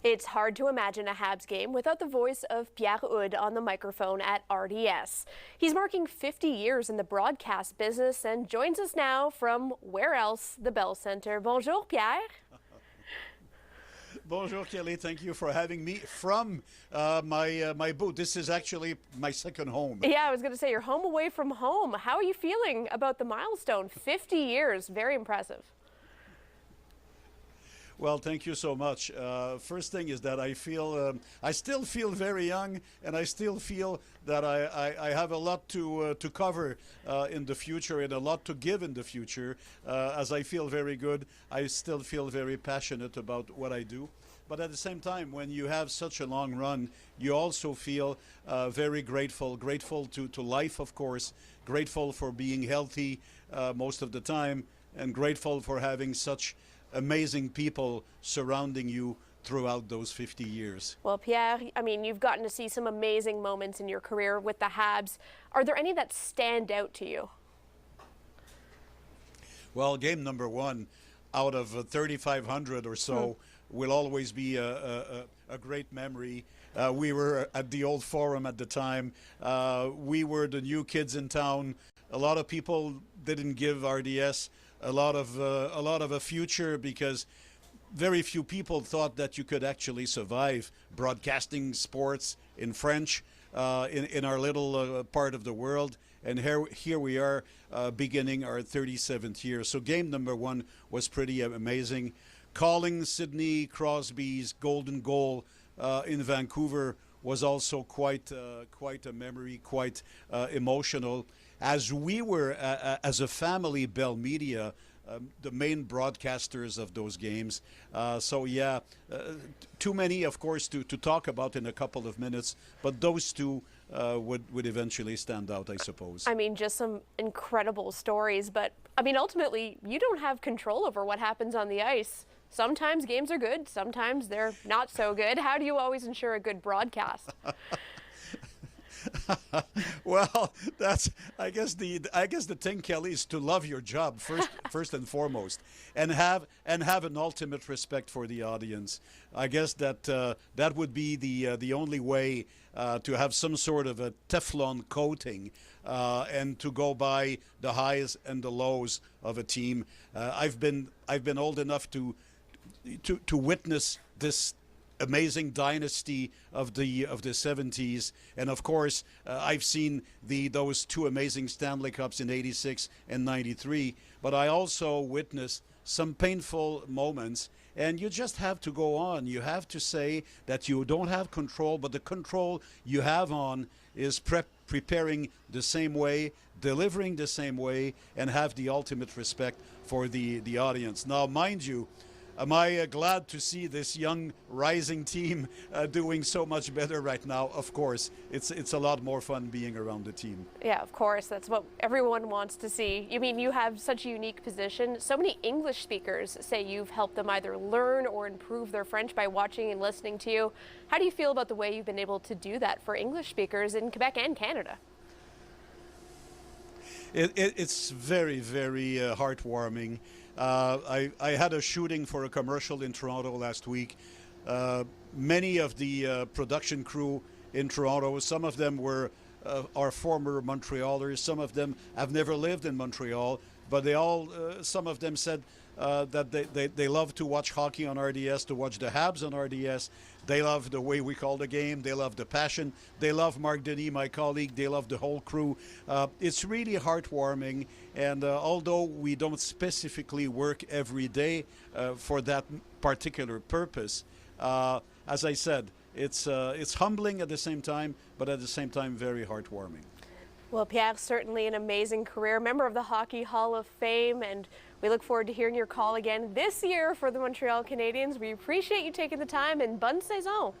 It's hard to imagine a Habs game without the voice of Pierre Houde on the microphone at RDS. He's marking 50 years in the broadcast business and joins us now from where else? The Bell Center. Bonjour, Pierre. Bonjour, Kelly. Thank you for having me from my booth. This is actually my second home. Yeah, I was going to say you're home away from home. How are you feeling about the milestone? 50 years. Very impressive. Well, thank you so much. First thing is that I still feel very young, and I still feel that I have a lot to cover in the future and a lot to give in the future. As I feel very good, I still feel very passionate about what I do. But at the same time, when you have such a long run, you also feel very grateful to life, of course, grateful for being healthy most of the time, and grateful for having such amazing people surrounding you throughout those 50 years. Well, Pierre, I mean, you've gotten to see some amazing moments in your career with the Habs. Are there any that stand out to you? Well, game number one out of 3,500 or so will always be a great memory. We were at the old Forum at the time. We were the new kids in town. A lot of people didn't give RDS a lot of a future because very few people thought that you could actually survive broadcasting sports in French in our little part of the world. And here we are beginning our 37th year. So game number one was pretty amazing. Calling Sidney Crosby's golden goal in Vancouver was also quite a memory, quite emotional. As we were, as a family, Bell Media, the main broadcasters of those games. So yeah, too many, of course, to talk about in a couple of minutes, but those two would eventually stand out, I suppose. I mean, just some incredible stories, but I mean, ultimately, you don't have control over what happens on the ice. Sometimes games are good, sometimes they're not so good. How do you always ensure a good broadcast? Well, that's I guess the thing, Kelly, is to love your job first and foremost, and have an ultimate respect for the audience. I guess that that would be the only way to have some sort of a Teflon coating and to go by the highs and the lows of a team. I've been old enough to witness this amazing dynasty of the 70s, and of course I've seen those two amazing Stanley Cups in '86 and '93, but I also witnessed some painful moments, and you just have to go on. You have to say that you don't have control, but the control you have on is preparing the same way, delivering the same way, and have the ultimate respect for the audience. Now, mind you, am I glad to see this young rising team doing so much better right now? Of course, it's a lot more fun being around the team. Yeah, of course. That's what everyone wants to see. I mean, you have such a unique position. So many English speakers say you've helped them either learn or improve their French by watching and listening to you. How do you feel about the way you've been able to do that for English speakers in Quebec and Canada? It's very, very heartwarming. I had a shooting for a commercial in Toronto last week. Many of the production crew in Toronto, some of them were our former Montrealers, some of them have never lived in Montreal, but some of them said that they love to watch hockey on RDS, to watch the Habs on RDS. They love the way we call the game. They love the passion. They love Mark Denis, my colleague. They love the whole crew. It's really heartwarming. And although we don't specifically work every day for that particular purpose, as I said, it's humbling at the same time, but at the same time very heartwarming. Well, Pierre, certainly an amazing career, member of the Hockey Hall of Fame, and we look forward to hearing your call again this year for the Montreal Canadiens. We appreciate you taking the time, and bonne saison.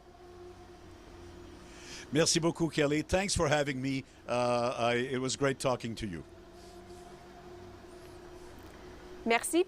Merci beaucoup, Kelly. Thanks for having me. It was great talking to you. Merci.